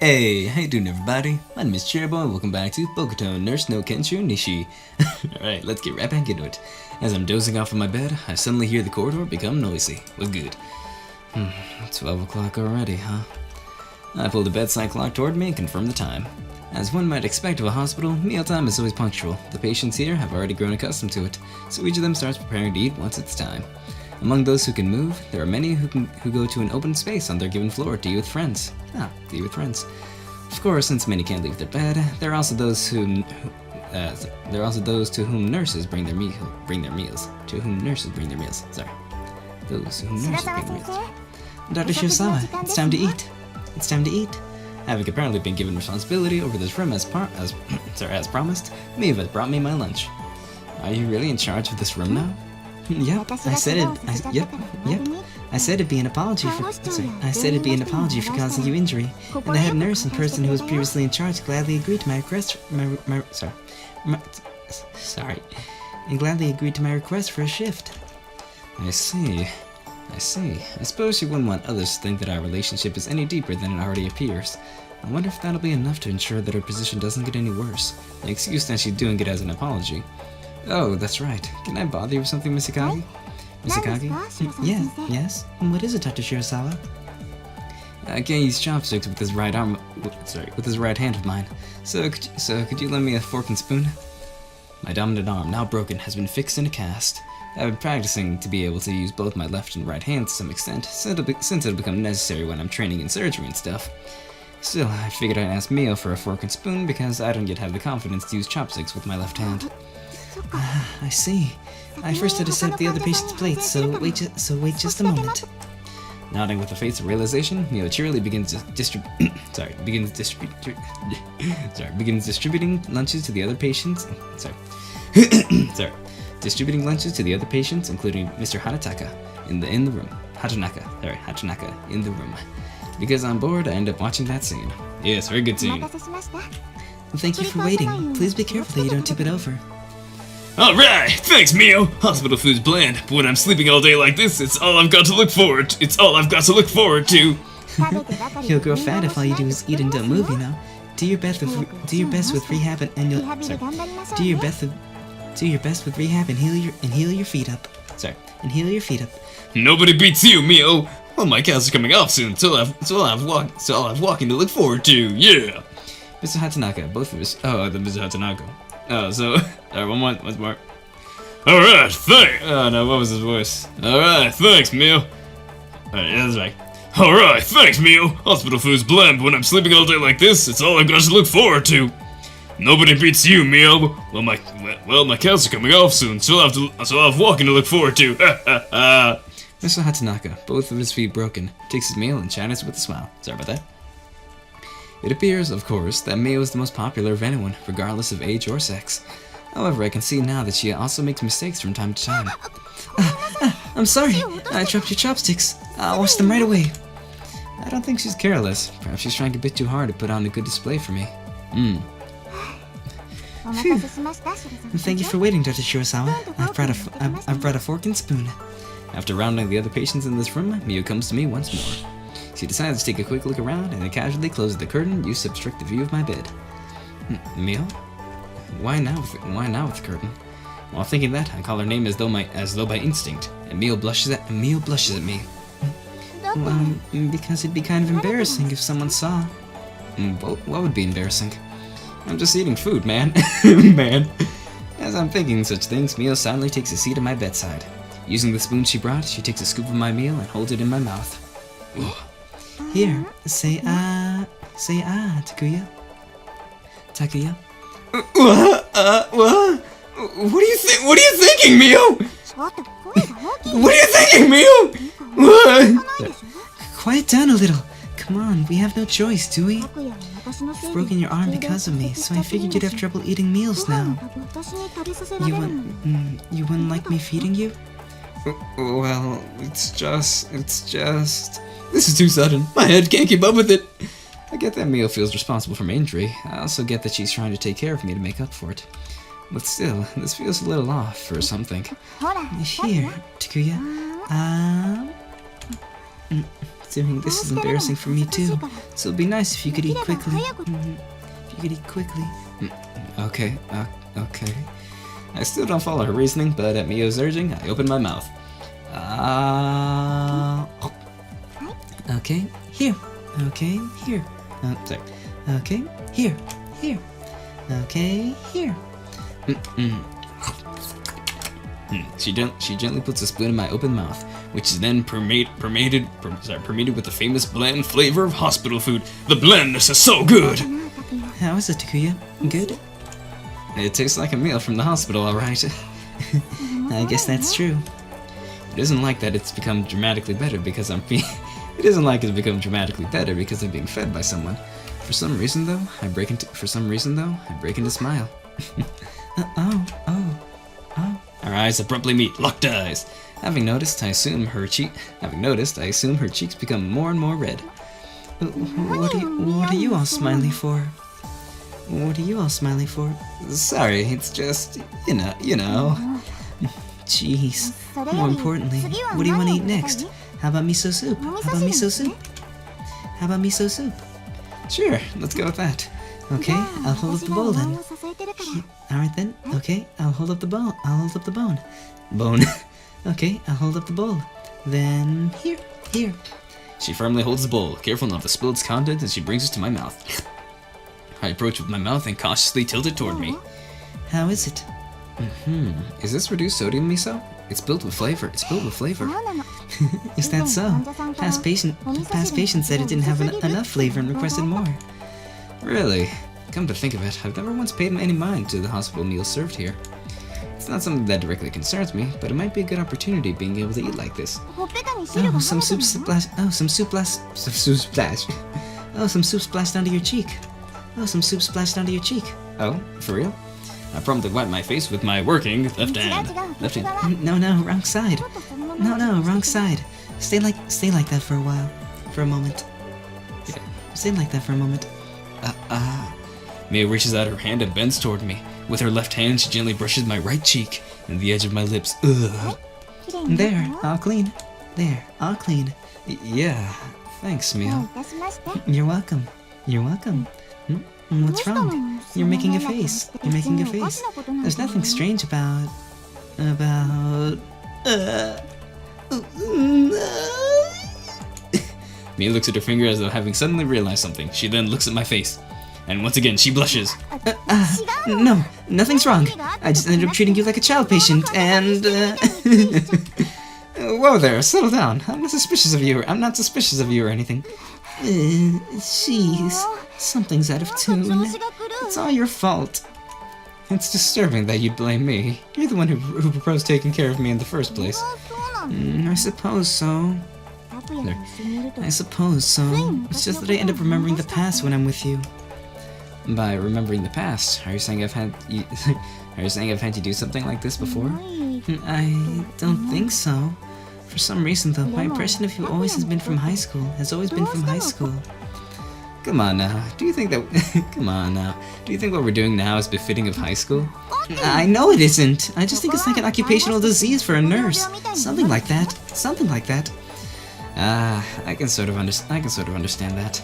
Hey, how you doing everybody? My name is CherryBoy, welcome back to Boku Nurse no Kenshuu Nishi. Alright, let's get right back into it. As I'm dozing off in my bed, I suddenly hear the corridor become noisy. What's good? 12 o'clock already, huh? I pull the bedside clock toward me and confirm the time. As one might expect of a hospital, mealtime is always punctual. The patients here have already grown accustomed to it, so each of them starts preparing to eat once it's time. Among those who can move, there are many who go to an open space on their given floor to eat with friends. To eat with friends. Of course, since many can't leave their bed, there are also those to whom nurses bring their meals. To whom nurses bring their meals. Sorry. Those whom nurses bring their meals. Dr. Shirasawa, it's time to eat. It's time to eat. Having apparently been given responsibility over this room as promised, Miyo has brought me my lunch. Are you really in charge of this room now? Yep, I said it. I said it'd be an apology for. it'd be an apology for causing you injury, and the head nurse and person who was previously in charge gladly agreed to my request. And gladly agreed to my request for a shift. I see. I suppose you wouldn't want others to think that our relationship is any deeper than it already appears. I wonder if that'll be enough to ensure that her position doesn't get any worse. The excuse that she's doing it as an apology. Oh, that's right. Can I bother you with something, Misakagi? Misakagi? Yes? What is it, Dr. Shirasawa? I can't use chopsticks with this right arm. With this right hand of mine. So could you lend me a fork and spoon? My dominant arm, now broken, has been fixed in a cast. I've been practicing to be able to use both my left and right hands to some extent, since it'll become necessary when I'm training in surgery and stuff. Still, I figured I'd ask Mio for a fork and spoon because I don't yet have the confidence to use chopsticks with my left hand. I see. I first had to set the other patient's plates, so wait just a moment. Nodding with a face of realization, Mio cheerily begins distributing lunches to the other patients. Distributing lunches to the other patients, including Mr. Hatanaka in the room. Hatanaka in the room. Because I'm bored, I end up watching that scene. Yes, very good scene. Thank you for waiting. Please be careful that you don't tip it over. Alright, thanks Mio! Hospital food's bland, but when I'm sleeping all day like this, it's all I've got to look forward to. You'll grow fat if all you do is eat and don't move, you know. Do your best with rehab and you'll do your best with rehab and heal your feet up. Nobody beats you, Mio! Well, my cows are coming off soon, so I'll have walking to look forward to, yeah! Mr. Hatanaka, both of us. Oh, the Mr. Hatanaka. Oh, so, once more. Alright, oh no, what was his voice? Alright, thanks, Mio. Alright, yeah, that's right. Alright, thanks, Mio. Hospital food's bland, but when I'm sleeping all day like this, it's all I've got to look forward to. Nobody beats you, Mio. Well, my cows are coming off soon, so I'll have walking to look forward to. Mr. Hatanaka, both of his feet broken, takes his meal and chatters with a smile. Sorry about that. It appears, of course, that Mio is the most popular of anyone, regardless of age or sex. However, I can see now that she also makes mistakes from time to time. I'm sorry, I dropped your chopsticks. I'll wash them right away. I don't think she's careless. Perhaps she's trying a bit too hard to put on a good display for me. Phew. Thank you for waiting, Dr. Shirasawa. I've brought a fork and spoon. After rounding the other patients in this room, Mio comes to me once more. She decides to take a quick look around and then casually closes the curtain used to obstruct the view of my bed. Mio? Why now with the curtain? While thinking that, I call her name as though by instinct, and Mio blushes at me. Well, because it'd be kind of embarrassing if someone saw. What would be embarrassing? I'm just eating food, man. As I'm thinking such things, Mio silently takes a seat at my bedside. Using the spoon she brought, she takes a scoop of my meal and holds it in my mouth. Here, say Takuya. What? What are you thinking, Mio? What are you thinking, Mio? What? Quiet down a little. Come on, we have no choice, do we? You've broken your arm because of me, so I figured you'd have trouble eating meals now. You wouldn't like me feeding you? Well, it's just... This is too sudden. My head can't keep up with it. I get that Mio feels responsible for my injury. I also get that she's trying to take care of me to make up for it. But still, this feels a little off for something. Here, Takuya. considering this is embarrassing for me too. So it'd be nice if you could eat quickly. If you could eat quickly. Okay, okay. I still don't follow her reasoning, but at Mio's urging, I open my mouth. Okay, here. Okay, here. Sorry. Okay, here. Here. Okay, here. She gently puts a spoon in my open mouth, which is then permeated with the famous bland flavor of hospital food. The blandness is so good! How is it, Takuya? Good? It tastes like a meal from the hospital, alright. I guess that's true. It isn't like that it's become dramatically better because I'm being... It isn't like it's become dramatically better because I'm being fed by someone. For some reason though, I break into smile. Our eyes abruptly meet, locked eyes. Having noticed, I assume her cheeks become more and more red. What are you all smiling for? What are you all smiling for? Sorry, it's just, you know. Jeez. More importantly, what do you want to eat next? How about miso soup? How about miso soup? Sure, let's go with that. Okay, I'll hold up the bowl then. Alright then, okay, I'll hold up the bone. Bone. Okay, I'll hold up the bowl. Then, here. She firmly holds the bowl, careful not to spill its contents, and she brings it to my mouth. I approach with my mouth and cautiously tilt it toward me. How is it? Is this reduced sodium miso? It's filled with flavor. Is that so? Past patient said it didn't have enough flavor and requested more. Really? Come to think of it, I've never once paid any mind to the hospital meals served here. It's not something that directly concerns me, but it might be a good opportunity being able to eat like this. Oh, some soup splashed onto your cheek. Oh, for real? I promptly wipe my face with my working left hand. No, wrong side. No, wrong side. Stay like that for a while. For a moment. Yeah. Stay like that for a moment. Mia reaches out her hand and bends toward me. With her left hand, she gently brushes my right cheek and the edge of my lips. Ugh. There, all clean. Yeah, thanks, Mia. You're welcome. What's wrong? You're making a face. There's nothing strange about... Mia looks at her finger as though having suddenly realized something. She then looks at my face. And once again, she blushes. No, nothing's wrong. I just ended up treating you like a child patient, and... Whoa there, settle down. I'm not suspicious of you or anything. Jeez, something's out of tune. It's all your fault. It's disturbing that you'd blame me. You're the one who proposed taking care of me in the first place. I suppose so. It's just that I end up remembering the past when I'm with you. By remembering the past, are you saying I've had you do something like this before? I don't think so. For some reason though, my impression of you has always been from high school. Come on now, do you think what we're doing now is befitting of high school? I know it isn't. I just think it's like an occupational disease for a nurse. Something like that. I can sort of understand that.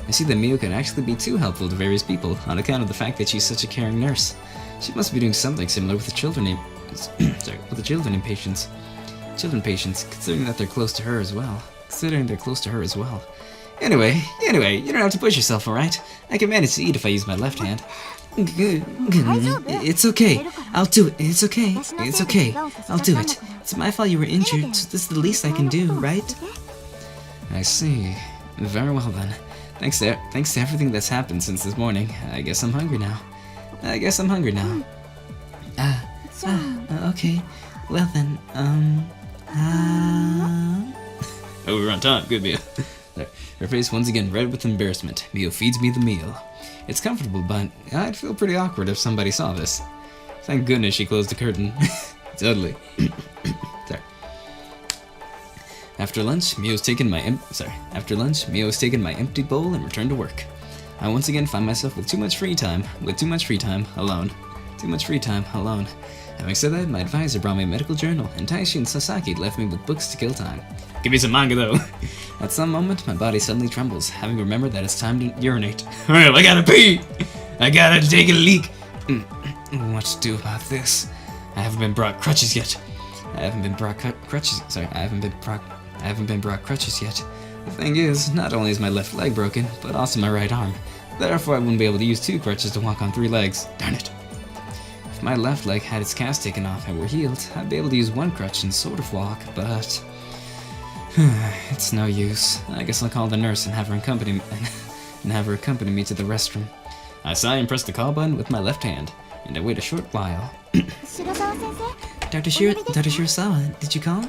I see that Mio can actually be too helpful to various people on account of the fact that she's such a caring nurse. She must be doing something similar with the children patients, considering that they're close to her as well. Anyway, you don't have to push yourself, alright? I can manage to eat if I use my left hand. It's okay. I'll do it. It's okay. I'll do it. It's my fault you were injured, so this is the least I can do, right? I see. Very well then. Thanks to everything that's happened since this morning, I guess I'm hungry now. Okay. Well then, Oh, we're on time. Good, Mia. Her face once again red with embarrassment. Mio feeds me the meal. It's comfortable, but I'd feel pretty awkward if somebody saw this. Thank goodness she closed the curtain. Totally. Sorry. After lunch, Mio's taken my empty bowl and returned to work. I once again find myself with too much free time alone. Having said that, my advisor brought me a medical journal, and Taishi and Sasaki left me with books to kill time. Give me some manga though. At some moment, my body suddenly trembles, having remembered that it's time to urinate. Alright, I gotta pee! I gotta take a leak! What to do about this? I haven't been brought crutches yet. I haven't been brought crutches yet. The thing is, not only is my left leg broken, but also my right arm. Therefore, I wouldn't be able to use 2 crutches to walk on 3 legs. Darn it. If my left leg had its cast taken off and were healed, I'd be able to use 1 crutch and sort of walk, but... it's no use. I guess I'll call the nurse and have her accompany me to the restroom. I sigh and press the call button with my left hand, and I wait a short while. Dr. Shirasawa, did you call?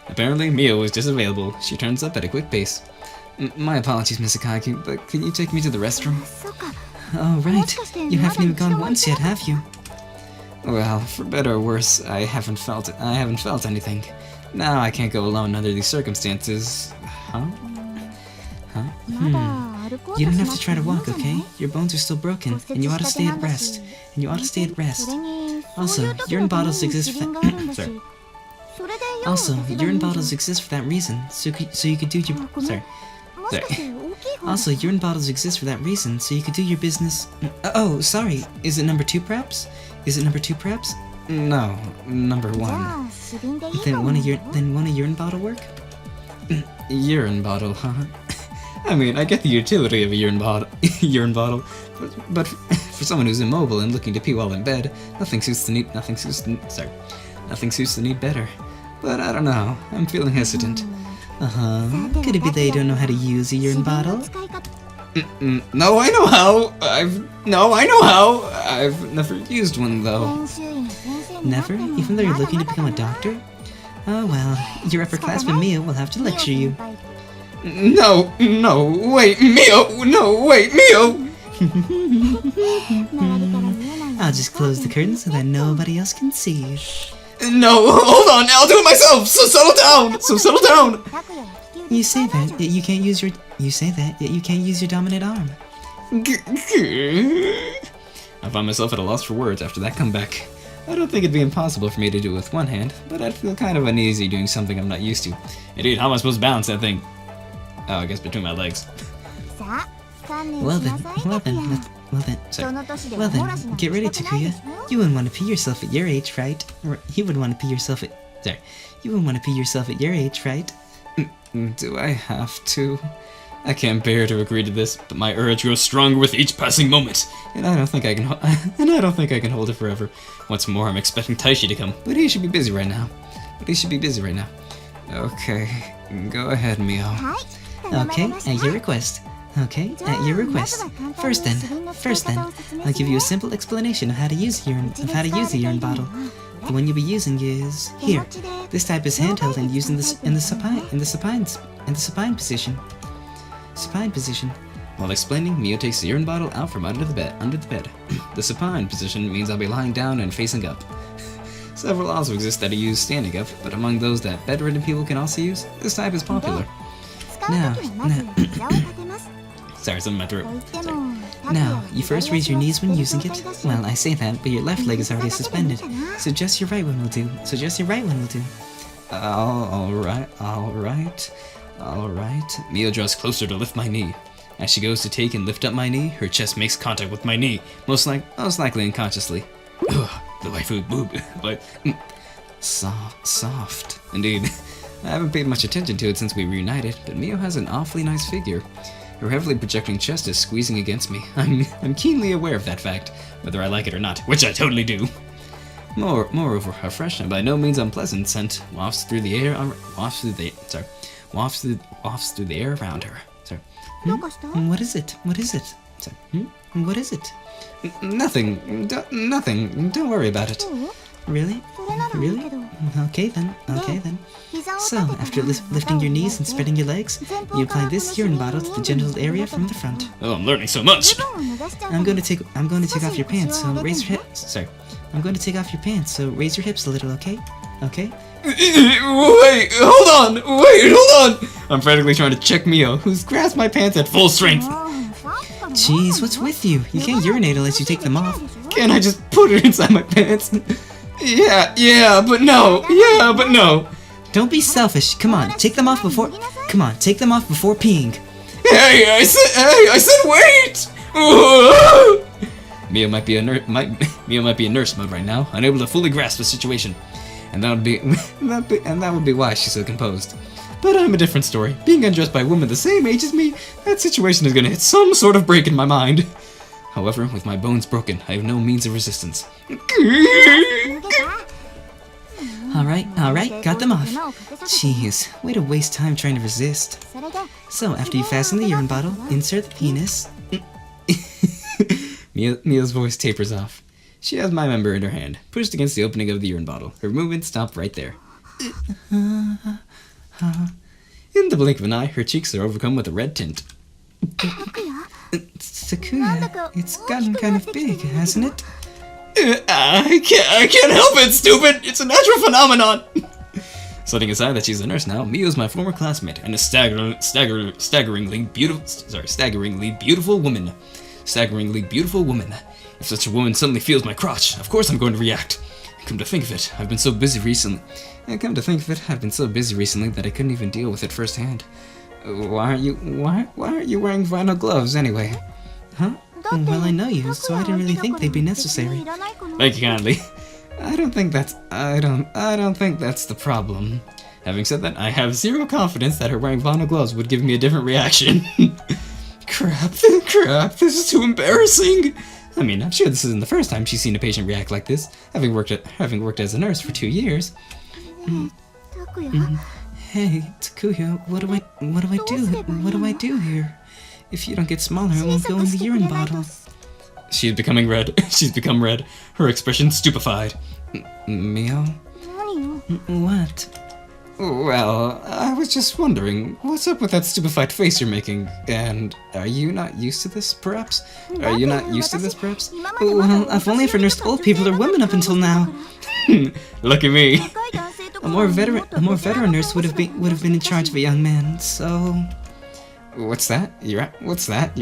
Apparently, Mio was just available. She turns up at a quick pace. My apologies, Miss Akagi, but can you take me to the restroom? Oh, right. You haven't even gone once yet, have you? Well, for better or worse, I haven't felt anything. Now I can't go alone under these circumstances. Huh? You don't have to try to walk, okay? Your bones are still broken, and you ought to stay at rest. Also, urine bottles exist for that. Also, urine bottles exist for that reason, so you could do your. Also, urine bottles exist for that reason, so you could do your business. Oh, sorry. Is it number 2, perhaps? No, number 1. Then won't a urine bottle work? Urine bottle, huh? I mean, I get the utility of a urine bottle, but for someone who's immobile and looking to pee while in bed, nothing suits the need better. But I don't know. I'm feeling hesitant. Could it be they don't know how to use a urine bottle? No, I know how. I've never used one though. Never? Even though you're looking to become a doctor? Oh well, your upperclassman Mio will have to lecture you. No, wait, Mio! I'll just close the curtain so that nobody else can see. No, hold on, I'll do it myself! So settle down! You say that, yet you can't use your dominant arm. I find myself at a loss for words after that comeback. I don't think it'd be impossible for me to do it with one hand, but I'd feel kind of uneasy doing something I'm not used to. Indeed, how am I supposed to balance that thing? Oh, I guess between my legs. Well then, get ready, Takuya. You wouldn't want to pee yourself at your age, right? You wouldn't want to pee yourself at your age, right? Do I have to? I can't bear to agree to this, but my urge grows stronger with each passing moment, and I don't think I can hold it forever. What's more, I'm expecting Taishi to come, but he should be busy right now. Okay, go ahead, Mio. Okay, at your request. First then, I'll give you a simple explanation of how to use a urine bottle. The one you'll be using is here. This type is handheld and used in the supine position. While explaining, Mio takes the urine bottle out from under the bed. The supine position means I'll be lying down and facing up. Several also exist that are used standing up, but among those that bedridden people can also use, this type is popular. Sorry, something in my throat. Now, you first raise your knees when using it. Well, I say that, but your left leg is already suspended, so just your right one will do. Alright. Mio draws closer to lift my knee. As she goes to take and lift up my knee, her chest makes contact with my knee, most likely unconsciously. Ugh, the waifu boob, but soft. Indeed. I haven't paid much attention to it since we reunited, but Mio has an awfully nice figure. Her heavily projecting chest is squeezing against me. I'm keenly aware of that fact, whether I like it or not, which I totally do. Moreover, a fresh and by no means unpleasant scent wafts through the air around her. What is it? Nothing. Don't worry about it. Really? Okay then. So, after lifting your knees and spreading your legs, you apply this urine bottle to the genital area from the front. Oh, I'm learning so much. I'm going to take off your pants, so raise your hips. I'm going to take off your pants, so raise your hips a little, okay? Wait, hold on! I'm frantically trying to check Mio, who's grasped my pants at full strength. Jeez, what's with you? You can't urinate unless you take them off. Can't I just put it inside my pants? Yeah, but no. Don't be selfish. Come on, take them off before peeing. Hey, I said wait! Mio might be in nurse mode right now, unable to fully grasp the situation, and that would be why she's so composed. But I'm a different story. Being undressed by a woman the same age as me, that situation is gonna hit some sort of break in my mind. However, with my bones broken, I have no means of resistance. Alright, got them off. Jeez, way to waste time trying to resist. So, after you fasten the urine bottle, insert the penis. Mio's voice tapers off. She has my member in her hand, pushed against the opening of the urine bottle. Her movement stopped right there. In the blink of an eye, her cheeks are overcome with a red tint. Takuya, it's gotten kind of big, hasn't it? I can't help it, stupid! It's a natural phenomenon! Setting aside that she's a nurse now, Mio's my former classmate and a staggeringly beautiful woman. Staggeringly beautiful woman. If such a woman suddenly feels my crotch, of course I'm going to react. Come to think of it, I've been so busy recently that I couldn't even deal with it firsthand. Why aren't you wearing vinyl gloves anyway? Huh? Well, I know you, so I didn't really think they'd be necessary. Thank you kindly. I don't think that's the problem. Having said that, I have zero confidence that her wearing vinyl gloves would give me a different reaction. Crap, this is too embarrassing. I mean, I'm sure this isn't the first time she's seen a patient react like this, having worked as a nurse for 2 years. Hey, Takuya, what do I do here? If you don't get smaller, it won't go in the urine bottle. She's becoming red. She's become red. Her expression stupefied. Mio? What? Well, I was just wondering, what's up with that stupefied face you're making? And are you not used to this, perhaps? Well, I've only ever nursed old people or women up until now. Look at me. A more veteran nurse would have been in charge of a young man, so... What's that? You're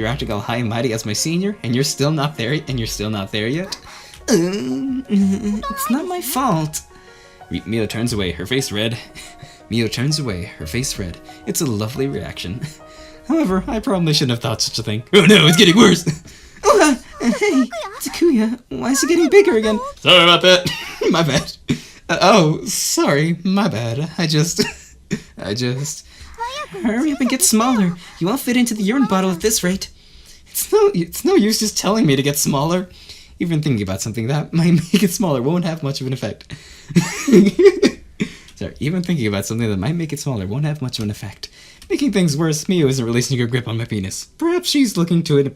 acting all high and mighty as my senior, and you're still not there yet? It's not my fault. Mio turns away, her face red. It's a lovely reaction. However, I probably shouldn't have thought such a thing. Oh no, it's getting worse! Hey, Takuya, why is it getting bigger again? Sorry about that. My bad. Sorry, my bad. I just... Hurry up and get smaller. You won't fit into the urine bottle at this rate. It's no use just telling me to get smaller. Even thinking about something that might make it smaller won't have much of an effect. Even thinking about something that might make it smaller won't have much of an effect. Making things worse, Mio isn't releasing her grip on my penis. Perhaps because she's looking to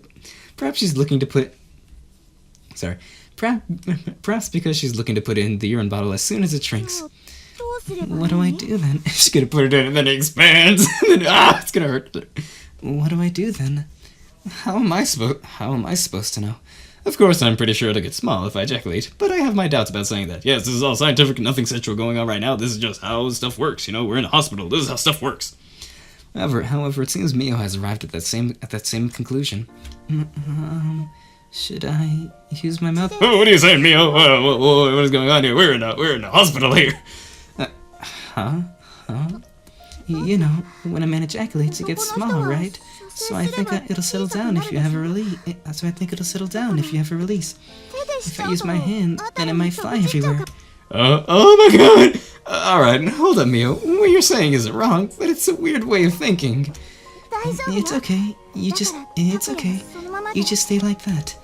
put it in the urine bottle as soon as it shrinks. What do I do then? She's gonna put it in and then it expands. And then, it's gonna hurt. What do I do then? How am I supposed to know? Of course, I'm pretty sure it'll get small if I ejaculate, but I have my doubts about saying that. Yes, this is all scientific, nothing sexual going on right now. This is just how stuff works. We're in a hospital. This is how stuff works. However, it seems Mio has arrived at that same conclusion. Should I use my mouth? Oh, what are you saying, Mio? What is going on here? We're in a hospital here. Huh? You know, when a man ejaculates, it gets smaller, right? So I think it'll settle down if you have a release. If I use my hand, then it might fly everywhere. Oh my god! Alright, hold up, Mio. What you're saying isn't wrong, but it's a weird way of thinking. It's okay. You just stay like that.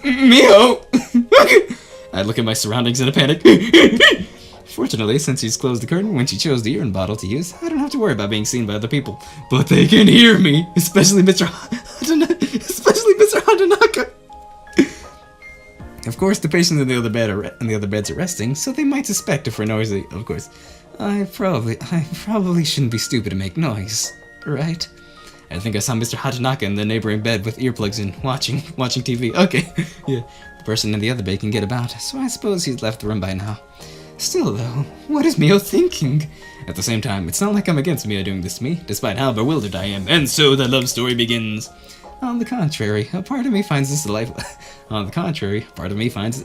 Mio! I look at my surroundings in a panic. Fortunately, since she's closed the curtain when she chose the urine bottle to use, I don't have to worry about being seen by other people. But they can hear me, especially Mr. Hatanaka. Of course, the patients in the other beds are resting, so they might suspect if we're noisy. Of course, I probably shouldn't be stupid to make noise, right? I think I saw Mr. Hatanaka in the neighboring bed with earplugs in, watching TV. Okay, yeah. The person in the other bed can get about, so I suppose he's left the room by now. Still, though, what is Mio thinking? At the same time, it's not like I'm against Mio doing this to me, despite how bewildered I am. And so the love story begins. On the contrary, a part of me finds this delightful. On the contrary, a part of me finds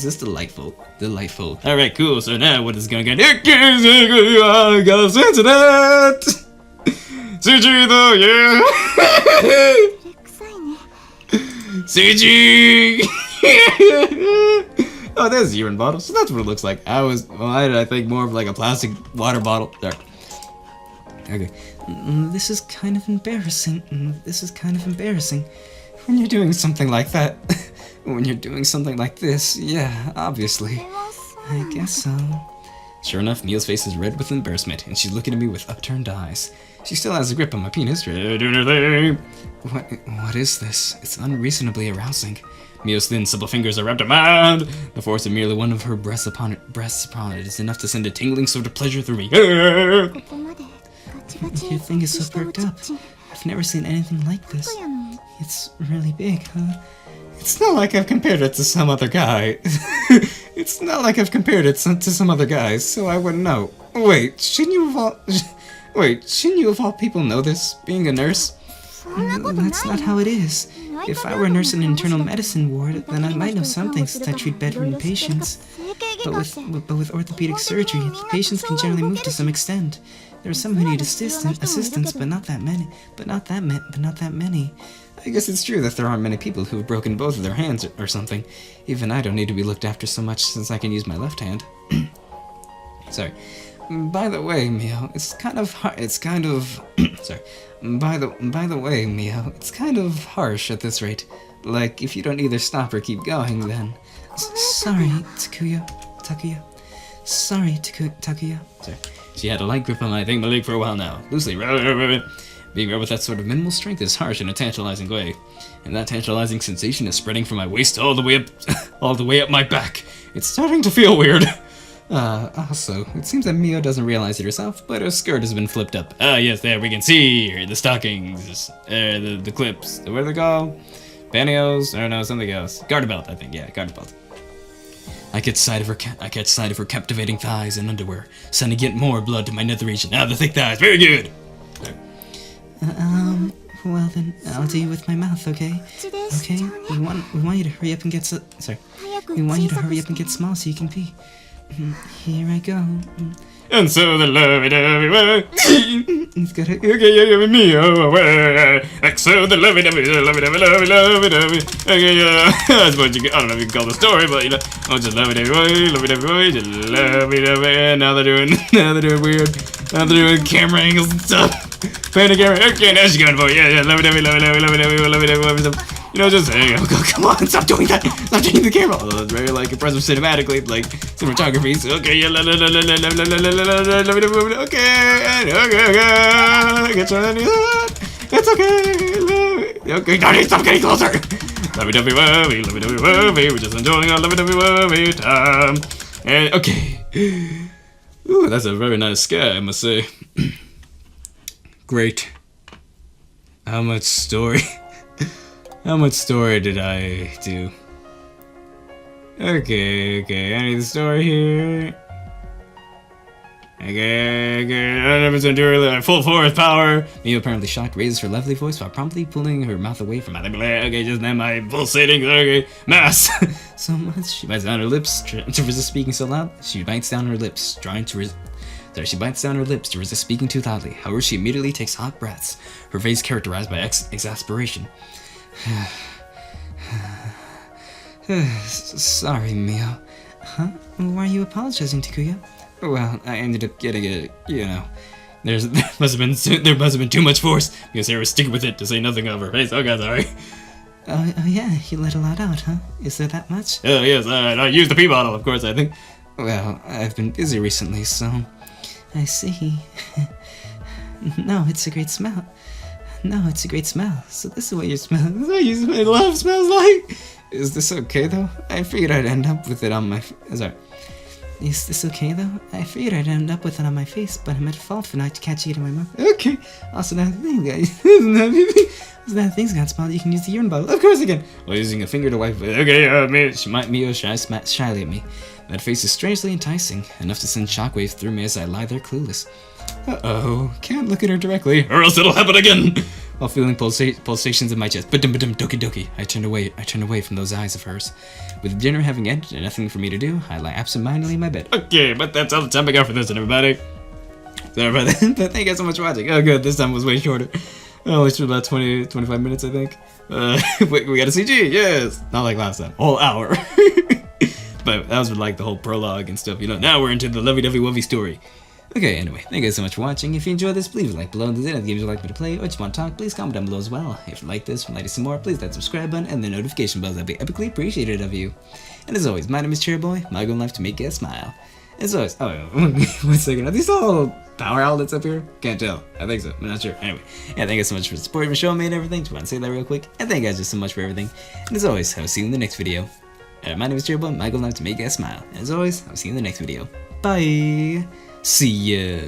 this delightful. Delightful. All right, cool. So now what is going on? I got sense of that. CG though, yeah. CG. Oh, there's a urine bottle. So that's what it looks like. I think more of like a plastic water bottle. There. Okay. This is kind of embarrassing. When you're doing something like that. When you're doing something like this, yeah, obviously. I guess so. Sure enough, Mio's face is red with embarrassment, and she's looking at me with upturned eyes. She still has a grip on my penis. Doing her thing. What is this? It's unreasonably arousing. Mio's thin, supple fingers are wrapped around. The force of merely one of her breasts upon it is enough to send a tingling sort of pleasure through me. Your thing is so perked up. I've never seen anything like this. It's really big, huh? It's not like I've compared it to some other guy. It's not like I've compared it to some other guys, so I wouldn't know. Wait, shouldn't you of all people know this, being a nurse? That's not how it is. If I were a nurse in an internal medicine ward, then I might know some things since I treat bedridden patients. But with orthopedic surgery, the patients can generally move to some extent. There are some who need assistance, but not that many. I guess it's true that there aren't many people who have broken both of their hands or something. Even I don't need to be looked after so much since I can use my left hand. Sorry. By the way, Mio, By the way, Mio, it's kind of harsh at this rate. Like, if you don't either stop or keep going, then... Sorry, Takuya. Sorry. She had a light grip on my leg for a while now. Loosely, being rubbed with that sort of minimal strength is harsh in a tantalizing way. And that tantalizing sensation is spreading from my waist all the way up my back. It's starting to feel weird. Also, it seems that Mio doesn't realize it herself, but her skirt has been flipped up. Ah, yes, there, we can see the stockings, the clips, what are they called? Pantyhose? I don't know, something else. Garter belt, I think, yeah, garter belt. I catch sight of her captivating thighs and underwear, sending yet more blood to my nether region. Ah, the thick thighs, very good! Well then, I'll do you with my mouth, okay? Okay, we want you to hurry up and get small so you can pee. Here I go. And so the lovey-dovey way. You've got it. Okay, me away. So the lovey-dovey. Okay, that's what you. I don't know if you can call the story, but you know, just lovey-dovey way, just lovey-dovey. And now they're doing weird. Now they're doing camera angles and stuff. Playing the camera. Okay, now she's going for it. Yeah, lovey-dovey. You know, just hey, oh, come on, stop doing that. Stop taking the camera. Oh, it's very like impressive cinematically, like cinematography. So, okay, yeah, okay, get your it's okay. Okay, Donnie, stop getting closer. Lovey-dovey, we're just enjoying our lovey-dovey time. And okay, ooh, that's a very nice sky, I must say. Great. How much story did I do? Okay, I need the story here. Okay, I never seen her full force power. Mio, apparently shocked, raises her lovely voice while promptly pulling her mouth away from my okay, just then my pulsating, okay, mass. So much. She bites down her lips to resist speaking so loud. She bites down her lips to resist speaking too loudly. However, she immediately takes hot breaths, her face characterized by exasperation. Sorry, Mio. Huh? Why are you apologizing, Takuya? Well, I ended up getting it, you know. There must have been too much force, because Sarah was sticking with it to say nothing of her face. Oh god, sorry. Oh yeah, you let a lot out, huh? Is there that much? Oh yes, I used the pee bottle, of course, I think. Well, I've been busy recently, so... I see. No, it's a great smell. So this is what you smell. This is what your love smells like. Is this okay though? I figured I'd end up with it on my. Sorry. Is this okay though? I figured I'd end up with it on my face, but I'm at fault for not catching it in my mouth. Okay. Also, that thing, guys. That thing's got smelled. You can use the urine bottle. Of course again. While using a finger to wipe it. Okay, Mio shyly at me. That face is strangely enticing, enough to send shockwaves through me as I lie there clueless. Uh-oh, can't look at her directly, or else it'll happen again! while feeling pulsations in my chest. Ba-dum ba-dum doki doki. I turned away from those eyes of hers. With dinner having ended and nothing for me to do, I lie absentmindedly in my bed. Okay, but that's all the time I got for this one, everybody. Sorry about that, but thank you guys so much for watching. Oh good, this time was way shorter. Oh, it's about 25 minutes, I think. We got a CG, yes! Not like last time, whole hour. But that was like the whole prologue and stuff, you know. Now we're into the lovey-dovey-wovey story. Okay, anyway, thank you guys so much for watching. If you enjoyed this, please leave a like below. If there's any other games you'd like me to play or just want to talk, please comment down below as well. If you like this, would like to see more, please hit that subscribe button and the notification bell. That'd be epically appreciated of you. And as always, my name is CherryBoy. My goal in life to make you guys smile. As always, oh, 1 second, are these all power outlets up here? Can't tell. I think so. I'm not sure. Anyway, yeah, thank you so much for supporting the show, me and everything. Just want to say that real quick. And thank you guys just so much for everything. And as always, I'll see you in the next video. And my name is CherryBoy. My goal in life to make you guys smile. And as always, I'll see you in the next video. Bye. See ya.